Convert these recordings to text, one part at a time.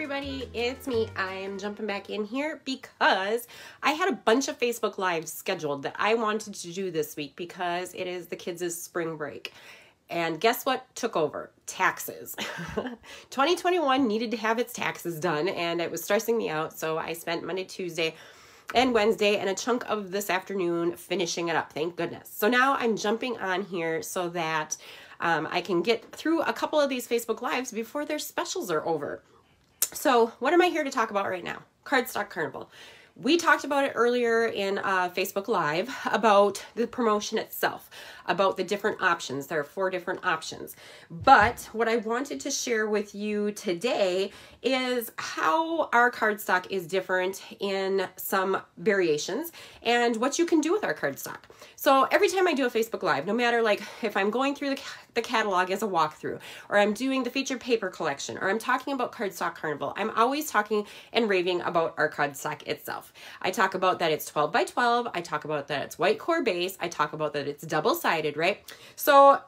everybody, it's me. I am jumping back in here because I had a bunch of Facebook Lives scheduled that I wanted to do this week because it is the kids' spring break. And guess what took over? Taxes. 2021 needed to have its taxes done and it was stressing me out, so I spent Monday, Tuesday, and Wednesday and a chunk of this afternoon finishing it up, thank goodness. So now I'm jumping on here so that I can get through a couple of these Facebook Lives before their specials are over. So what am I here to talk about right now? Cardstock Carnival. We talked about it earlier in Facebook Live about the promotion itself, about the different options. There are 4 different options. But what I wanted to share with you today is how our cardstock is different in some variations and what you can do with our cardstock. So every time I do a Facebook Live, no matter like if I'm going through the catalog as a walkthrough, or I'm doing the featured paper collection, or I'm talking about Cardstock Carnival, I'm always talking and raving about our cardstock itself. I talk about that it's 12 by 12. I talk about that it's white core base. I talk about that it's double-sided, right? So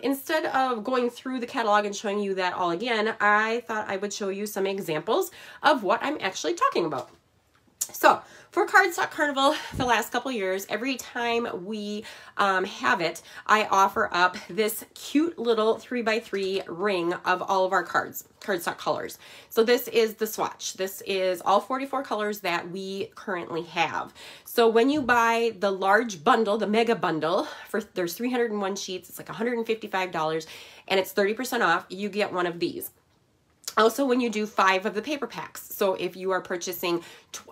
instead of going through the catalog and showing you that all again, I thought I would show you some examples of what I'm actually talking about. So for Cardstock Carnival, the last couple years, every time we have it, I offer up this cute little 3x3 ring of all of our cardstock colors. So this is the swatch. This is all 44 colors that we currently have. So when you buy the large bundle, the mega bundle, there's 301 sheets, it's like $155, and it's 30% off, you get one of these. Also, when you do 5 of the paper packs, so if you are purchasing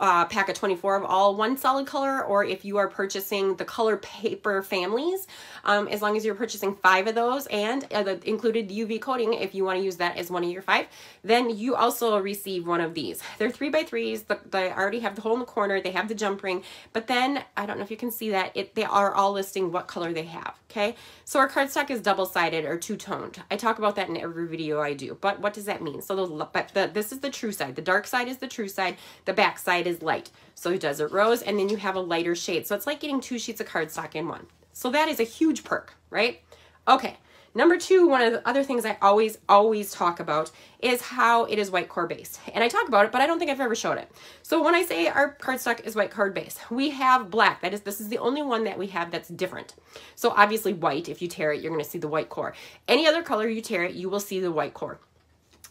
a pack of 24 of all one solid color, or if you are purchasing the color paper families, as long as you're purchasing 5 of those and the included UV coating, if you want to use that as one of your 5, then you also receive one of these. They're 3x3s. They already have the hole in the corner. They have the jump ring, but then I don't know if you can see that they are all listing what color they have. Okay, so our cardstock is double-sided or two-toned. I talk about that in every video I do, but what does that mean? So this is the true side. The dark side is the true side. The back side is light. So Desert Rose, and then you have a lighter shade. So it's like getting 2 sheets of cardstock in one. So that is a huge perk, right? Okay. Number 2, one of the other things I always talk about is how it is white core based. And I talk about it, but I don't think I've ever showed it. So when I say our cardstock is white core based, we have black. This is the only one that we have that's different. So obviously white, if you tear it, you're going to see the white core. Any other color you tear it, you will see the white core.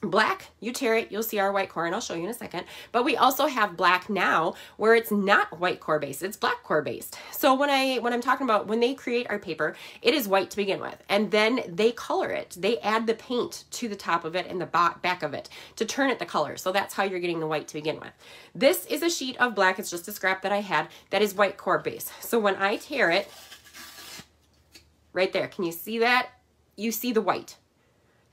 Black, you tear it, you'll see our white core, and I'll show you in a second. But we also have black now where it's not white core based, it's black core based. So when I'm talking about when they create our paper, it is white to begin with, and then they color it. They add the paint to the top of it and the back of it to turn it the color. So that's how you're getting the white to begin with. This is a sheet of black, it's just a scrap that I had, that is white core based. So when I tear it, right there, can you see that? You see the white.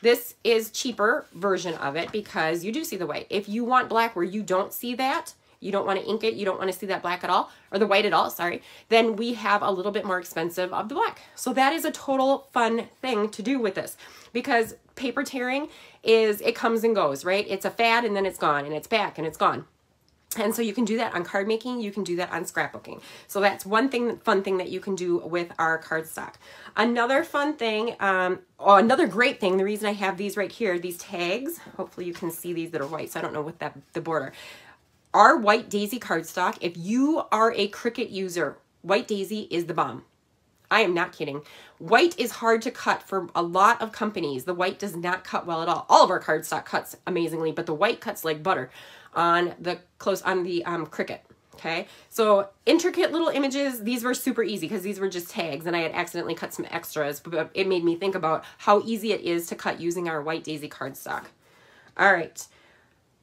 This is cheaper version of it because you do see the white. If you want black where you don't see that, you don't want to ink it, you don't want to see that black at all, or the white at all, sorry, then we have a little bit more expensive of the black. So that is a total fun thing to do with this because paper tearing it comes and goes, right? It's a fad and then it's gone and it's back and it's gone. And so you can do that on card making, you can do that on scrapbooking. So that's one fun thing that you can do with our cardstock. Another fun thing, another great thing, the reason I have these right here, these tags, hopefully you can see these that are white, so I don't know what the border. Our White Daisy cardstock, if you are a Cricut user, White Daisy is the bomb. I am not kidding. White is hard to cut for a lot of companies. The white does not cut well at all. All of our cardstock cuts amazingly, but the white cuts like butter on the Cricut. Okay, so intricate little images, these were super easy because these were just tags and I had accidentally cut some extras, but it made me think about how easy it is to cut using our White Daisy cardstock. All right,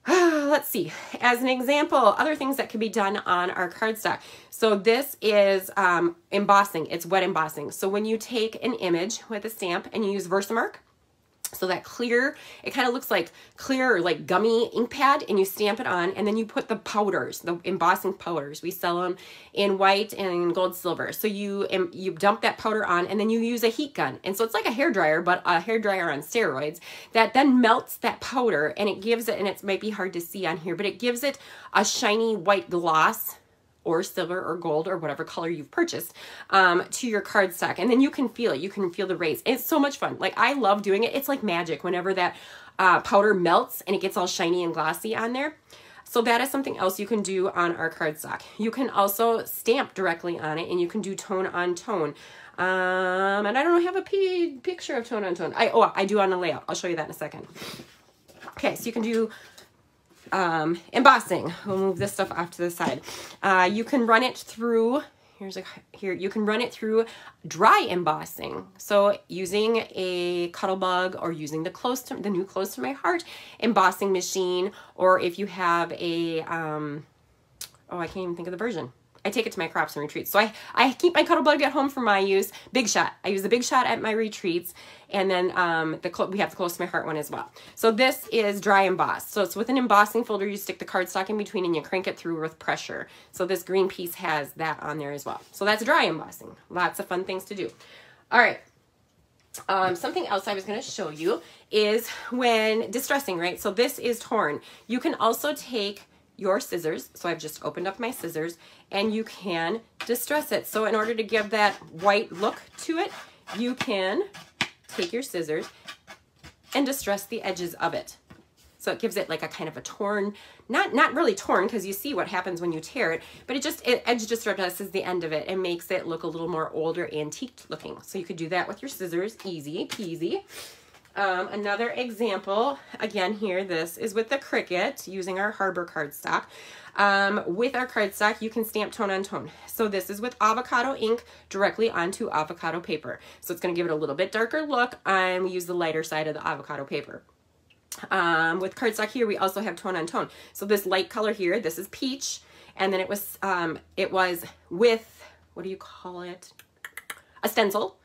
let's see. As an example, other things that can be done on our cardstock. So this is embossing, it's wet embossing. So when you take an image with a stamp and you use Versamark, so that clear, it kind of looks like clear or like gummy ink pad, and you stamp it on, and then you put the powders, the embossing powders. We sell them in white and in gold silver. So you dump that powder on, and then you use a heat gun. And so it's like a hairdryer, but a hairdryer on steroids that then melts that powder, and it gives it, and it might be hard to see on here, but it gives it a shiny white gloss or silver or gold or whatever color you've purchased to your cardstock. And then you can feel it. You can feel the rays. It's so much fun. Like, I love doing it. It's like magic whenever that powder melts and it gets all shiny and glossy on there. So that is something else you can do on our cardstock. You can also stamp directly on it, and you can do tone on tone. And I don't have a picture of tone on tone. I do on the layout. I'll show you that in a second. Okay, so you can do embossing. We'll move this stuff off to the side. You can run it through, you can run it through dry embossing. So using a Cuttlebug or using the new Close to My Heart embossing machine, or if you have a, I can't even think of the version. I take it to my crops and retreats. So I keep my Cuttlebug at home for my use. Big Shot. I use the Big Shot at my retreats. And then we have the Close to My Heart one as well. So this is dry embossed. So it's with an embossing folder. You stick the cardstock in between and you crank it through with pressure. So this green piece has that on there as well. So that's dry embossing. Lots of fun things to do. All right. Something else I was going to show you is when distressing, right? So this is torn. You can also take your scissors. So I've just opened up my scissors, and you can distress it. So in order to give that white look to it, you can take your scissors and distress the edges of it. So it gives it like a kind of a torn, not really torn, because you see what happens when you tear it, but it edge distresses the end of it and makes it look a little more older, antiqued looking. So you could do that with your scissors, easy peasy. Another example, again here, this is with the Cricut using our Harbor cardstock. With our cardstock, you can stamp tone on tone. So this is with avocado ink directly onto avocado paper. So it's going to give it a little bit darker look, and we use the lighter side of the avocado paper. With cardstock here, we also have tone on tone. So this light color here, this is peach, and then it was with, what do you call it? A stencil.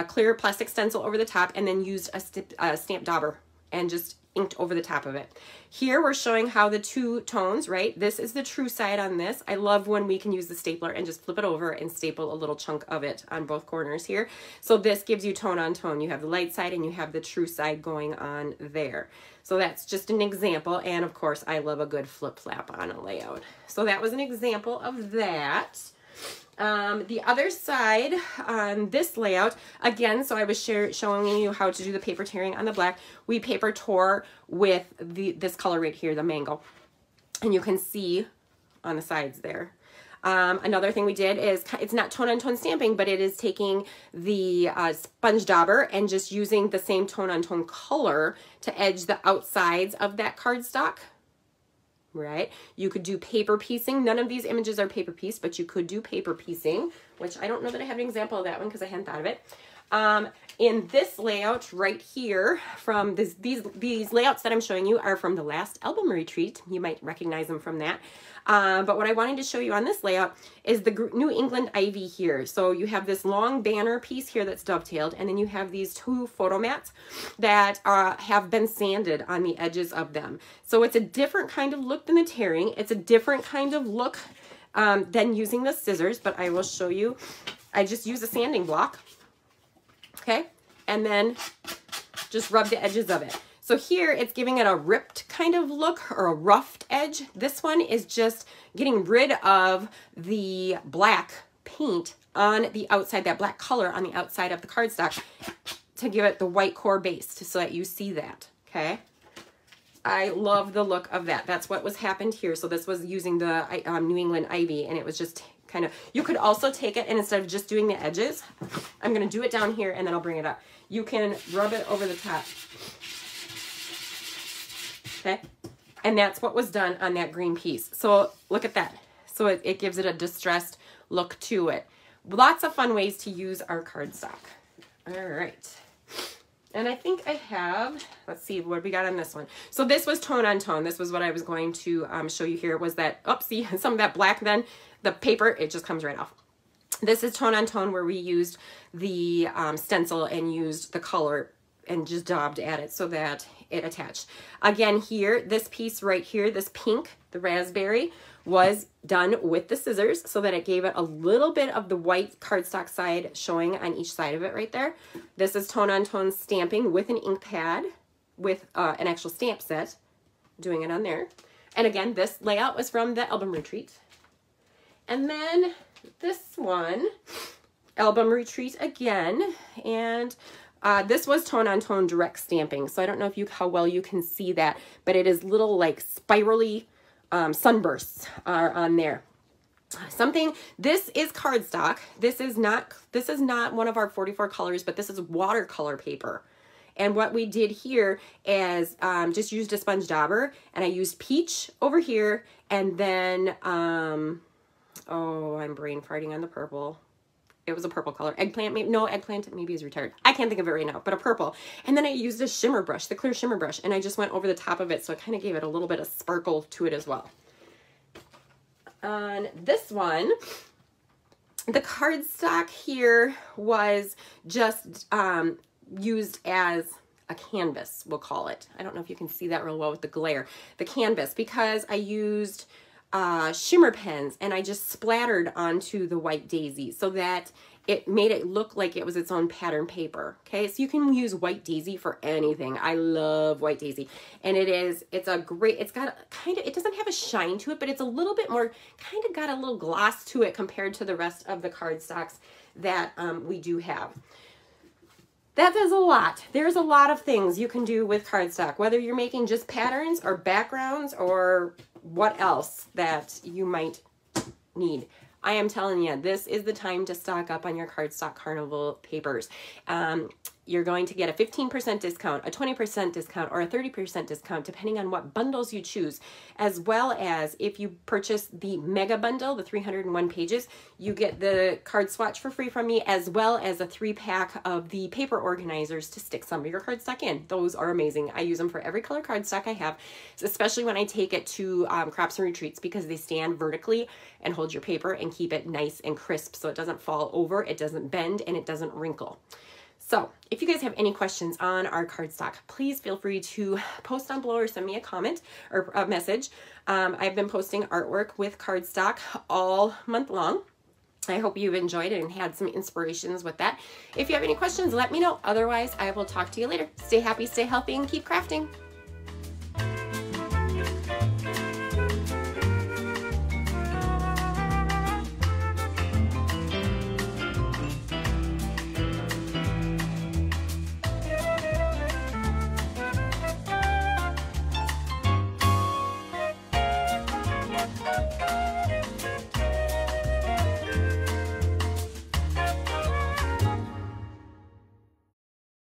Clear plastic stencil over the top, and then used a stamp dauber and just inked over the top of it. Here we're showing how the two tones, right? This is the true side on this. I love when we can use the stapler and just flip it over and staple a little chunk of it on both corners here. So this gives you tone on tone. You have the light side and you have the true side going on there. So that's just an example. And of course, I love a good flip flap on a layout. So that was an example of that. The other side on this layout, again, so I was showing you how to do the paper tearing on the black. We paper tore with this color right here, the mango. And you can see on the sides there. Another thing we did is, it's not tone on tone stamping, but it is taking the sponge dauber and just using the same tone on tone color to edge the outsides of that cardstock. Right? You could do paper piecing. None of these images are paper piece, but you could do paper piecing, which I don't know that I have an example of that one because I hadn't thought of it. In this layout right here, from these layouts that I'm showing you are from the last album retreat. You might recognize them from that. But what I wanted to show you on this layout is the New England ivy here. So you have this long banner piece here that's dovetailed, and then you have these two photo mats that have been sanded on the edges of them. So it's a different kind of look than the tearing. It's a different kind of look than using the scissors, but I will show you. I just use a sanding block, okay, and then just rub the edges of it. So here it's giving it a ripped kind of look or a roughed edge. This one is just getting rid of the black paint on the outside, that black color on the outside of the cardstock, to give it the white core base so that you see that, okay? I love the look of that. That's what was happened here. So this was using the New England ivy, and it was just kind of, you could also take it, and instead of just doing the edges, I'm going to do it down here and then I'll bring it up. You can rub it over the top. Okay, and that's what was done on that green piece. So look at that. So it gives it a distressed look to it. Lots of fun ways to use our cardstock. All right. And I think I have, let's see what we got on this one. So this was tone on tone. This was what I was going to show you here, was that, see, some of that black then, the paper, it just comes right off. This is tone on tone, where we used the stencil and used the color and just daubed at it so that it attached. Again here, this piece right here, this pink, the raspberry, was done with the scissors so that it gave it a little bit of the white cardstock side showing on each side of it right there. This is tone on tone stamping with an ink pad with an actual stamp set, doing it on there. And again, this layout was from the album retreat. And then this one, Album Retreat again. And this was tone-on-tone direct stamping. So I don't know if how well you can see that, but it is little like spirally sunbursts are on there. This is cardstock. This is not one of our 44 colors, but this is watercolor paper. And what we did here is just used a sponge dauber, and I used peach over here, and then, oh, I'm brain farting on the purple. It was a purple color. Eggplant, maybe, no, eggplant maybe is retired. I can't think of it right now, but a purple. And then I used a shimmer brush, the clear shimmer brush, and I just went over the top of it, so it kind of gave it a little bit of sparkle to it as well. On this one, the cardstock here was just used as a canvas, we'll call it. I don't know if you can see that real well with the glare. The canvas, because I used shimmer pens and I just splattered onto the white daisy so that it made it look like it was its own pattern paper. Okay, so you can use white daisy for anything. I love white daisy, and it's got kind of, it doesn't have a shine to it, but it's a little bit more, kind of got a little gloss to it compared to the rest of the cardstocks that we do have. That is a lot. There's a lot of things you can do with cardstock, whether you're making just patterns or backgrounds or what else that you might need. I am telling you, this is the time to stock up on your Cardstock Carnival papers. You're going to get a 15% discount, a 20% discount, or a 30% discount, depending on what bundles you choose, as well as if you purchase the mega bundle, the 301 pages, you get the card swatch for free from me, as well as a 3-pack of the paper organizers to stick some of your cardstock in. Those are amazing. I use them for every color cardstock I have, especially when I take it to crops and retreats, because they stand vertically and hold your paper and keep it nice and crisp so it doesn't fall over, it doesn't bend, and it doesn't wrinkle. So if you guys have any questions on our cardstock, please feel free to post down below or send me a comment or a message. I've been posting artwork with cardstock all month long. I hope you've enjoyed it and had some inspirations with that. If you have any questions, let me know. Otherwise, I will talk to you later. Stay happy, stay healthy, and keep crafting.